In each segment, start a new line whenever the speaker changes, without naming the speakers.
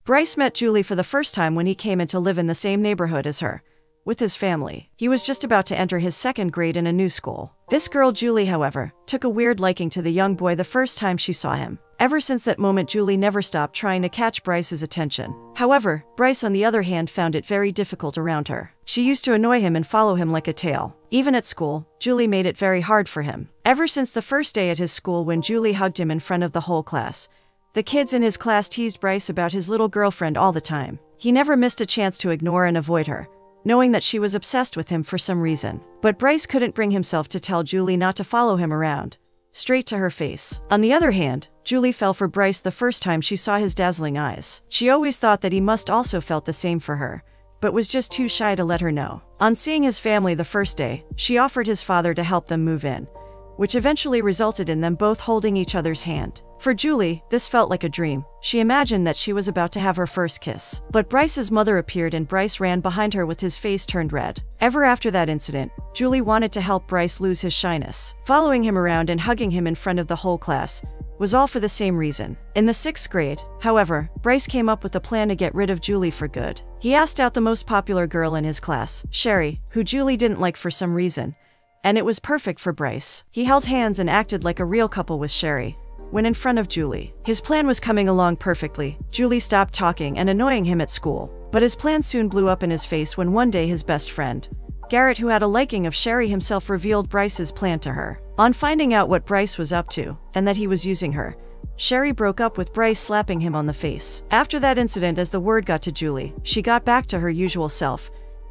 Bryce met Julie for the first time when he came in to live in the same neighborhood as her, with his family. He was just about to enter his second grade in a new school. This girl Julie, however, took a weird liking to the young boy the first time she saw him. Ever since that moment, Julie never stopped trying to catch Bryce's attention. However, Bryce on the other hand found it very difficult around her. She used to annoy him and follow him like a tail. Even at school, Julie made it very hard for him. Ever since the first day at his school when Julie hugged him in front of the whole class, the kids in his class teased Bryce about his little girlfriend all the time. He never missed a chance to ignore and avoid her, knowing that she was obsessed with him for some reason. But Bryce couldn't bring himself to tell Julie not to follow him around, straight to her face. On the other hand, Julie fell for Bryce the first time she saw his dazzling eyes. She always thought that he must also felt the same for her, but was just too shy to let her know. On seeing his family the first day, she offered his father to help them move in, which eventually resulted in them both holding each other's hand. For Julie, this felt like a dream. She imagined that she was about to have her first kiss. But Bryce's mother appeared and Bryce ran behind her with his face turned red. Ever after that incident, Julie wanted to help Bryce lose his shyness. Following him around and hugging him in front of the whole class was all for the same reason. In the 6th grade, however, Bryce came up with a plan to get rid of Julie for good. He asked out the most popular girl in his class, Sherry, who Julie didn't like for some reason, and it was perfect for Bryce. He held hands and acted like a real couple with Sherry when in front of Julie. His plan was coming along perfectly. Julie stopped talking and annoying him at school. But his plan soon blew up in his face when one day his best friend, Garrett, who had a liking of Sherry himself, revealed Bryce's plan to her. On finding out what Bryce was up to, and that he was using her, Sherry broke up with Bryce, slapping him on the face. After that incident, as the word got to Julie, she got back to her usual self,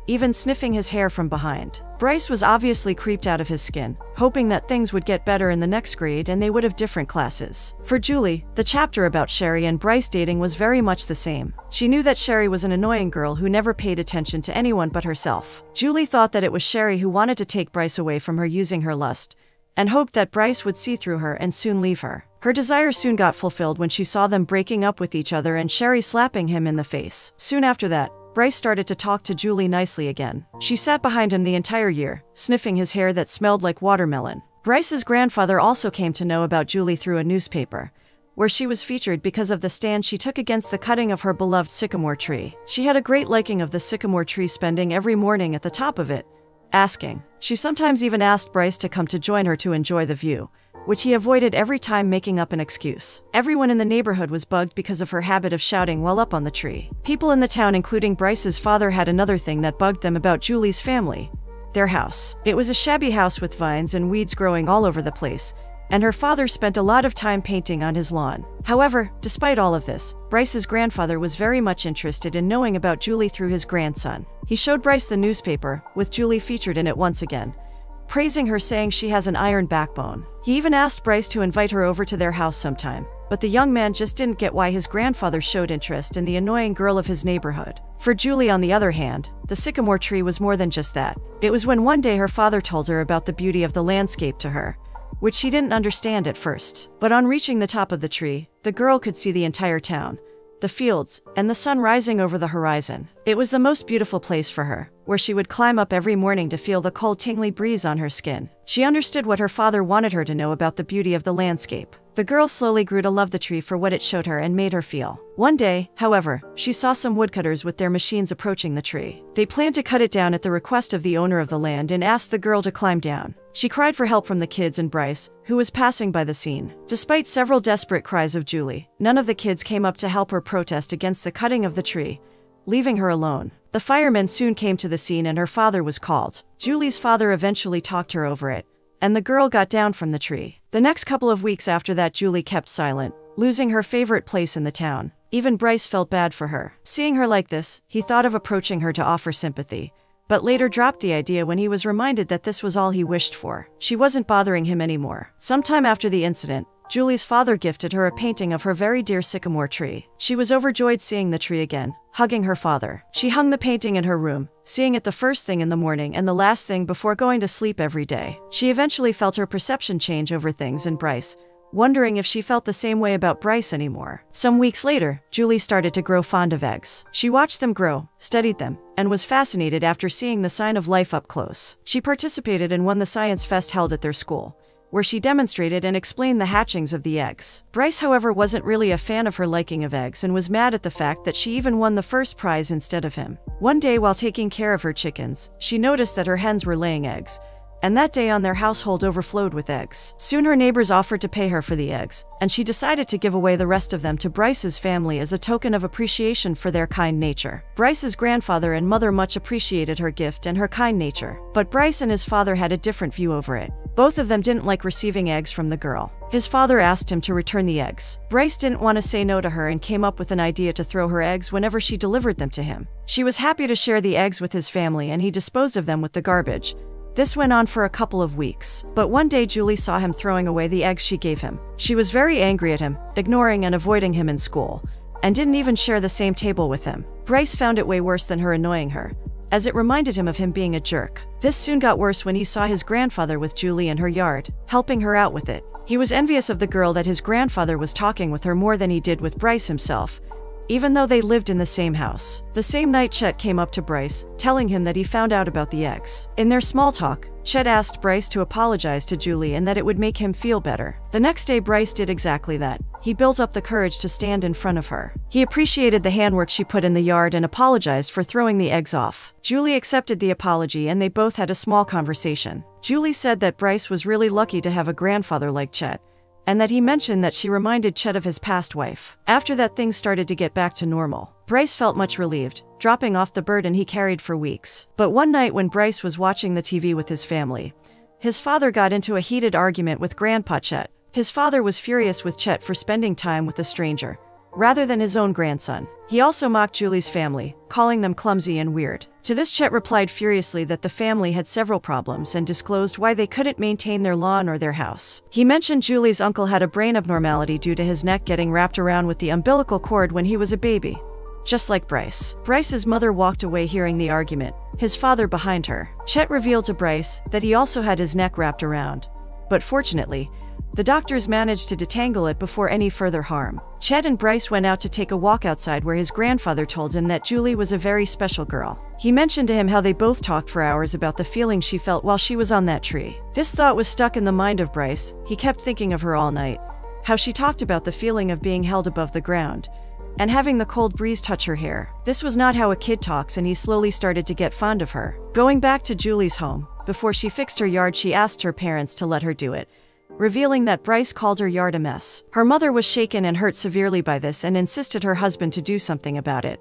even sniffing his hair from behind. Bryce was obviously creeped out of his skin, hoping that things would get better in the next grade and they would have different classes. For Julie, the chapter about Sherry and Bryce dating was very much the same. She knew that Sherry was an annoying girl who never paid attention to anyone but herself. Julie thought that it was Sherry who wanted to take Bryce away from her using her lust, and hoped that Bryce would see through her and soon leave her. Her desire soon got fulfilled when she saw them breaking up with each other and Sherry slapping him in the face. Soon after that, Bryce started to talk to Julie nicely again. She sat behind him the entire year, sniffing his hair that smelled like watermelon. Bryce's grandfather also came to know about Julie through a newspaper, where she was featured because of the stand she took against the cutting of her beloved sycamore tree. She had a great liking of the sycamore tree, spending every morning at the top of it, asking. She sometimes even asked Bryce to come to join her to enjoy the view, which he avoided every time, making up an excuse. Everyone in the neighborhood was bugged because of her habit of shouting while up on the tree. People in the town, including Bryce's father, had another thing that bugged them about Julie's family: their house. It was a shabby house with vines and weeds growing all over the place, and her father spent a lot of time painting on his lawn. However, despite all of this, Bryce's grandfather was very much interested in knowing about Julie through his grandson. He showed Bryce the newspaper, with Julie featured in it once again, praising her, saying she has an iron backbone. He even asked Bryce to invite her over to their house sometime, but the young man just didn't get why his grandfather showed interest in the annoying girl of his neighborhood. For Julie, on the other hand, the sycamore tree was more than just that. It was when one day her father told her about the beauty of the landscape to her, which she didn't understand at first. But on reaching the top of the tree, the girl could see the entire town, the fields, and the sun rising over the horizon. It was the most beautiful place for her, where she would climb up every morning to feel the cold, tingly breeze on her skin. She understood what her father wanted her to know about the beauty of the landscape. The girl slowly grew to love the tree for what it showed her and made her feel. One day, however, she saw some woodcutters with their machines approaching the tree. They planned to cut it down at the request of the owner of the land and asked the girl to climb down. She cried for help from the kids and Bryce, who was passing by the scene. Despite several desperate cries of Julie, none of the kids came up to help her protest against the cutting of the tree, leaving her alone. The firemen soon came to the scene and her father was called. Julie's father eventually talked her over it, and the girl got down from the tree. The next couple of weeks after that, Julie kept silent, losing her favorite place in the town. Even Bryce felt bad for her. Seeing her like this, he thought of approaching her to offer sympathy, but later dropped the idea when he was reminded that this was all he wished for. She wasn't bothering him anymore. Sometime after the incident, Julie's father gifted her a painting of her very dear sycamore tree. She was overjoyed seeing the tree again, hugging her father. She hung the painting in her room, seeing it the first thing in the morning and the last thing before going to sleep every day. She eventually felt her perception change over things and Bryce, wondering if she felt the same way about Bryce anymore. Some weeks later, Julie started to grow fond of eggs. She watched them grow, studied them, and was fascinated after seeing the sign of life up close. She participated in one the science fest held at their school, where she demonstrated and explained the hatchings of the eggs. Bryce, however, wasn't really a fan of her liking of eggs and was mad at the fact that she even won the first prize instead of him. One day, while taking care of her chickens, she noticed that her hens were laying eggs, and that day on their household overflowed with eggs. Soon her neighbors offered to pay her for the eggs, and she decided to give away the rest of them to Bryce's family as a token of appreciation for their kind nature. Bryce's grandfather and mother much appreciated her gift and her kind nature, but Bryce and his father had a different view over it. Both of them didn't like receiving eggs from the girl. His father asked him to return the eggs. Bryce didn't want to say no to her and came up with an idea to throw her eggs whenever she delivered them to him. She was happy to share the eggs with his family and he disposed of them with the garbage. This went on for a couple of weeks, but one day Julie saw him throwing away the eggs she gave him. She was very angry at him, ignoring and avoiding him in school, and didn't even share the same table with him. Bryce found it way worse than her annoying her, as it reminded him of him being a jerk. This soon got worse when he saw his grandfather with Julie in her yard, helping her out with it. He was envious of the girl that his grandfather was talking with her more than he did with Bryce himself, even though they lived in the same house. The same night, Chet came up to Bryce, telling him that he found out about the eggs. In their small talk, Chet asked Bryce to apologize to Julie and that it would make him feel better. The next day, Bryce did exactly that. He built up the courage to stand in front of her. He appreciated the handwork she put in the yard and apologized for throwing the eggs off. Julie accepted the apology and they both had a small conversation. Julie said that Bryce was really lucky to have a grandfather like Chet, and that he mentioned that she reminded Chet of his past wife. After that, things started to get back to normal. Bryce felt much relieved, dropping off the burden he carried for weeks. But one night when Bryce was watching the TV with his family, his father got into a heated argument with Grandpa Chet. His father was furious with Chet for spending time with a stranger, rather than his own grandson. He also mocked Julie's family, calling them clumsy and weird. To this, Chet replied furiously that the family had several problems and disclosed why they couldn't maintain their lawn or their house. He mentioned Julie's uncle had a brain abnormality due to his neck getting wrapped around with the umbilical cord when he was a baby, just like Bryce. Bryce's mother walked away hearing the argument, his father behind her. Chet revealed to Bryce that he also had his neck wrapped around, but fortunately, the doctors managed to detangle it before any further harm. Chet and Bryce went out to take a walk outside where his grandfather told him that Julie was a very special girl. He mentioned to him how they both talked for hours about the feeling she felt while she was on that tree. This thought was stuck in the mind of Bryce. He kept thinking of her all night, how she talked about the feeling of being held above the ground, and having the cold breeze touch her hair. This was not how a kid talks, and he slowly started to get fond of her. Going back to Julie's home, before she fixed her yard, she asked her parents to let her do it, revealing that Bryce called her yard a mess. Her mother was shaken and hurt severely by this and insisted her husband to do something about it,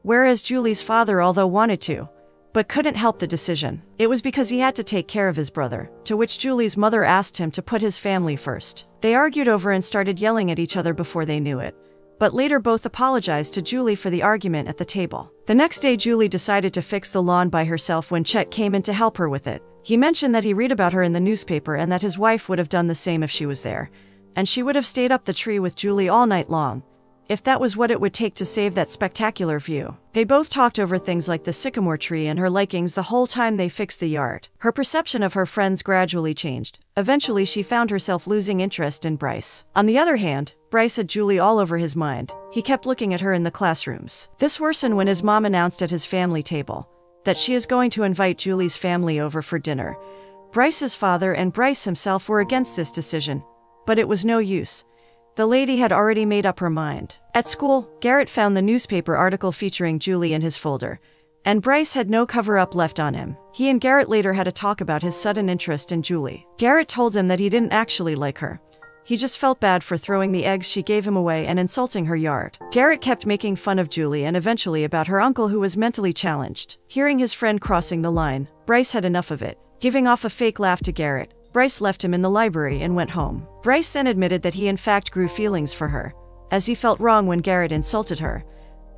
whereas Julie's father, although wanted to, but couldn't help the decision. It was because he had to take care of his brother, to which Julie's mother asked him to put his family first. They argued over and started yelling at each other before they knew it, but later both apologized to Julie for the argument at the table. The next day, Julie decided to fix the lawn by herself when Chet came in to help her with it. He mentioned that he read about her in the newspaper and that his wife would have done the same if she was there, and she would have stayed up the tree with Julie all night long, if that was what it would take to save that spectacular view. They both talked over things like the sycamore tree and her likings the whole time they fixed the yard. Her perception of her friends gradually changed. Eventually, she found herself losing interest in Bryce. On the other hand, Bryce had Julie all over his mind. He kept looking at her in the classrooms. This worsened when his mom announced at his family table that she is going to invite Julie's family over for dinner. Bryce's father and Bryce himself were against this decision, but it was no use. The lady had already made up her mind. At school, Garrett found the newspaper article featuring Julie in his folder, and Bryce had no cover-up left on him. He and Garrett later had a talk about his sudden interest in Julie. Garrett told him that he didn't actually like her. He just felt bad for throwing the eggs she gave him away and insulting her yard. Garrett kept making fun of Julie and eventually about her uncle who was mentally challenged. Hearing his friend crossing the line, Bryce had enough of it. Giving off a fake laugh to Garrett, Bryce left him in the library and went home. Bryce then admitted that he in fact grew feelings for her, as he felt wrong when Garrett insulted her.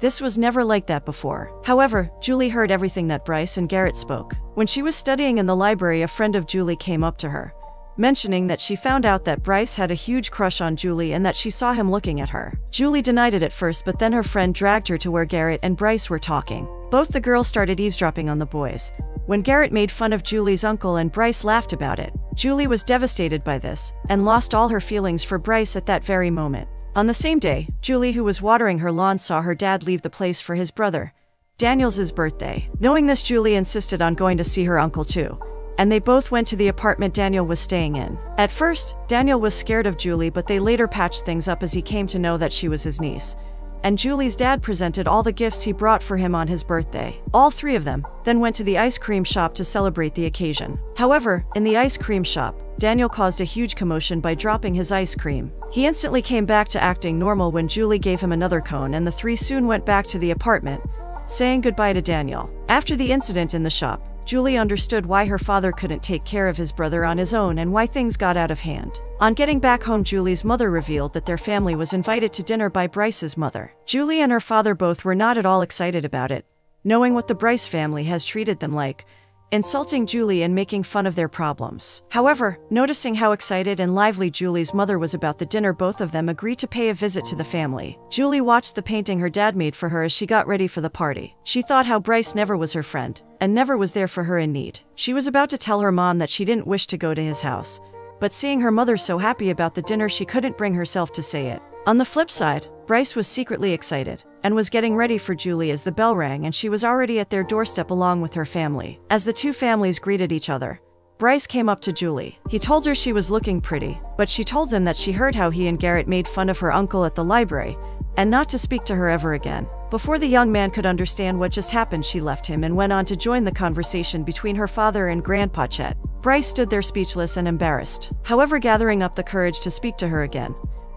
This was never like that before. However, Julie heard everything that Bryce and Garrett spoke. When she was studying in the library, a friend of Julie came up to her, mentioning that she found out that Bryce had a huge crush on Julie and that she saw him looking at her. Julie denied it at first, but then her friend dragged her to where Garrett and Bryce were talking. Both the girls started eavesdropping on the boys. When Garrett made fun of Julie's uncle and Bryce laughed about it, Julie was devastated by this and lost all her feelings for Bryce at that very moment. On the same day, Julie, who was watering her lawn, saw her dad leave the place for his brother Daniel's birthday. Knowing this, Julie insisted on going to see her uncle too, and they both went to the apartment Daniel was staying in. At first, Daniel was scared of Julie, but they later patched things up as he came to know that she was his niece. And Julie's dad presented all the gifts he brought for him on his birthday. All three of them then went to the ice cream shop to celebrate the occasion. However, in the ice cream shop, Daniel caused a huge commotion by dropping his ice cream. He instantly came back to acting normal when Julie gave him another cone, and the three soon went back to the apartment, saying goodbye to Daniel. After the incident in the shop, Julie understood why her father couldn't take care of his brother on his own and why things got out of hand. On getting back home, Julie's mother revealed that their family was invited to dinner by Bryce's mother. Julie and her father both were not at all excited about it, knowing what the Bryce family has treated them like, insulting Julie and making fun of their problems. However, noticing how excited and lively Julie's mother was about the dinner, both of them agreed to pay a visit to the family. Julie watched the painting her dad made for her as she got ready for the party. She thought how Bryce never was her friend, and never was there for her in need. She was about to tell her mom that she didn't wish to go to his house, but seeing her mother so happy about the dinner, she couldn't bring herself to say it. On the flip side, Bryce was secretly excited and was getting ready for Julie as the bell rang, and she was already at their doorstep along with her family. As the two families greeted each other, Bryce came up to Julie. He told her she was looking pretty, but she told him that she heard how he and Garrett made fun of her uncle at the library, and not to speak to her ever again. Before the young man could understand what just happened, she left him and went on to join the conversation between her father and Grandpa Chet. Bryce stood there speechless and embarrassed. However, gathering up the courage to speak to her again,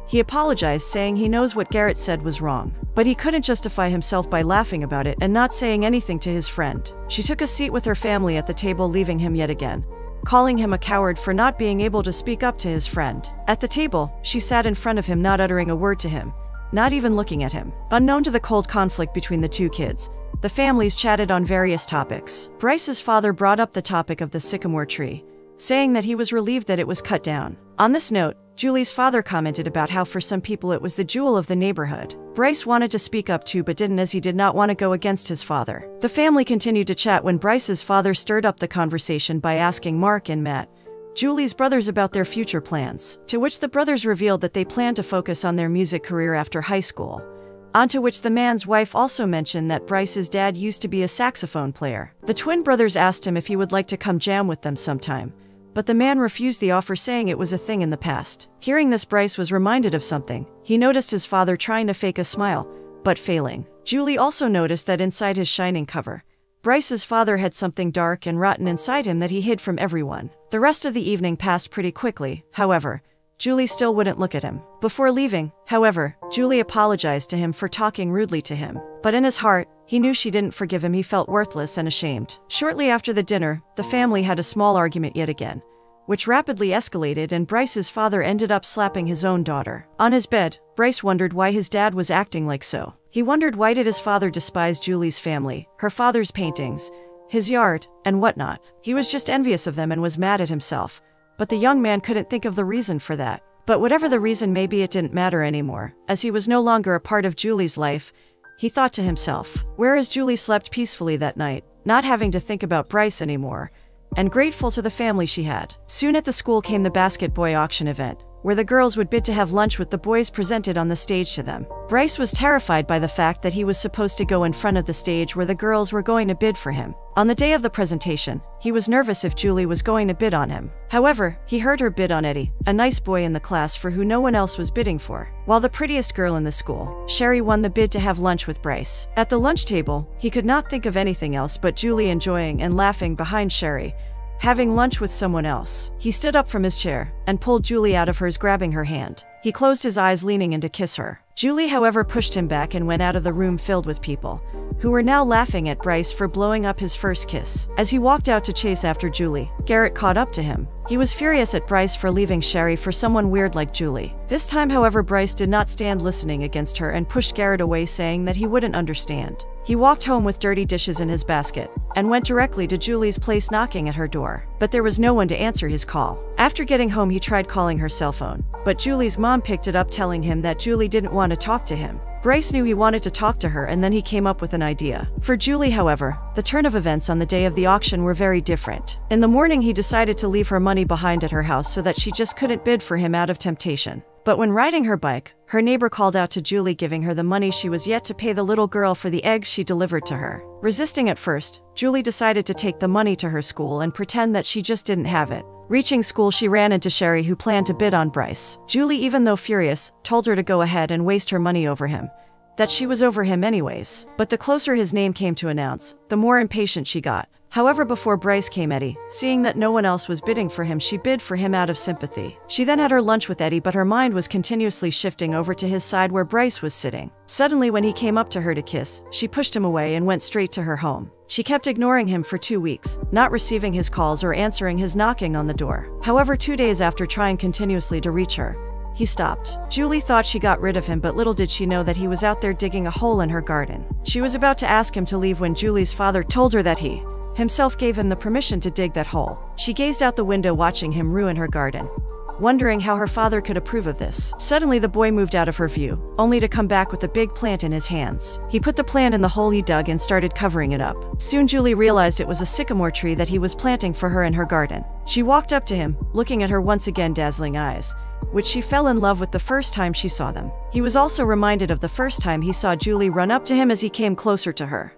he apologized, saying he knows what Garrett said was wrong, but he couldn't justify himself by laughing about it and not saying anything to his friend. She took a seat with her family at the table, leaving him yet again, calling him a coward for not being able to speak up to his friend. At the table, she sat in front of him, not uttering a word to him, not even looking at him. Unknown to the cold conflict between the two kids, the families chatted on various topics. Bryce's father brought up the topic of the sycamore tree, saying that he was relieved that it was cut down. On this note, Julie's father commented about how for some people it was the jewel of the neighborhood. Bryce wanted to speak up too, but didn't, as he did not want to go against his father. The family continued to chat when Bryce's father stirred up the conversation by asking Mark and Matt, Julie's brothers, about their future plans, to which the brothers revealed that they planned to focus on their music career after high school. Onto which the man's wife also mentioned that Bryce's dad used to be a saxophone player. The twin brothers asked him if he would like to come jam with them sometime, but the man refused the offer, saying it was a thing in the past. Hearing this, Bryce was reminded of something. He noticed his father trying to fake a smile, but failing. Julie also noticed that inside his shining cover, Bryce's father had something dark and rotten inside him that he hid from everyone. The rest of the evening passed pretty quickly. However, Julie still wouldn't look at him. Before leaving, however, Julie apologized to him for talking rudely to him. But in his heart, he knew she didn't forgive him. He felt worthless and ashamed. Shortly after the dinner, the family had a small argument yet again, which rapidly escalated, and Bryce's father ended up slapping his own daughter. On his bed, Bryce wondered why his dad was acting like so. He wondered, why did his father despise Julie's family, her father's paintings, his yard, and whatnot? He was just envious of them and was mad at himself. But the young man couldn't think of the reason for that. But whatever the reason may be, it didn't matter anymore, as he was no longer a part of Julie's life. He thought to himself, whereas Julie slept peacefully that night, not having to think about Bryce anymore, and grateful to the family she had. Soon at the school came the basket boy auction event, where the girls would bid to have lunch with the boys presented on the stage to them. Bryce was terrified by the fact that he was supposed to go in front of the stage where the girls were going to bid for him. On the day of the presentation, he was nervous if Julie was going to bid on him. However, he heard her bid on Eddie, a nice boy in the class for who no one else was bidding for. While the prettiest girl in the school, Sherry, won the bid to have lunch with Bryce. At the lunch table, he could not think of anything else but Julie enjoying and laughing behind Sherry, having lunch with someone else. He stood up from his chair and pulled Julie out of hers, grabbing her hand. He closed his eyes, leaning in to kiss her. Julie, however, pushed him back and went out of the room filled with people, who were now laughing at Bryce for blowing up his first kiss. As he walked out to chase after Julie, Garrett caught up to him. He was furious at Bryce for leaving Sherry for someone weird like Julie. This time, however, Bryce did not stand listening against her and pushed Garrett away, saying that he wouldn't understand. He walked home with dirty dishes in his basket and went directly to Julie's place, knocking at her door. But there was no one to answer his call. After getting home, he tried calling her cell phone, but Julie's mom picked it up, telling him that Julie didn't want to talk to him. Bryce knew he wanted to talk to her, and then he came up with an idea. For Julie, however, the turn of events on the day of the auction were very different. In the morning, he decided to leave her money behind at her house so that she just couldn't bid for him out of temptation. But when riding her bike, her neighbor called out to Julie, giving her the money she was yet to pay the little girl for the eggs she delivered to her. Resisting at first, Julie decided to take the money to her school and pretend that she just didn't have it. Reaching school, she ran into Sherry, who planned to bid on Bryce. Julie, even though furious, told her to go ahead and waste her money over him, that she was over him anyways. But the closer his name came to announce, the more impatient she got. However, before Bryce came, Eddie, seeing that no one else was bidding for him, she bid for him out of sympathy. She then had her lunch with Eddie, but her mind was continuously shifting over to his side where Bryce was sitting. Suddenly, when he came up to her to kiss, she pushed him away and went straight to her home. She kept ignoring him for 2 weeks, not receiving his calls or answering his knocking on the door. However, 2 days after trying continuously to reach her, he stopped. Julie thought she got rid of him, but little did she know that he was out there digging a hole in her garden. She was about to ask him to leave when Julie's father told her that he himself gave him the permission to dig that hole. She gazed out the window, watching him ruin her garden, wondering how her father could approve of this. Suddenly, the boy moved out of her view, only to come back with a big plant in his hands. He put the plant in the hole he dug and started covering it up. Soon, Julie realized it was a sycamore tree that he was planting for her in her garden. She walked up to him, looking at her once again dazzling eyes, which she fell in love with the first time she saw them. He was also reminded of the first time he saw Julie run up to him as he came closer to her.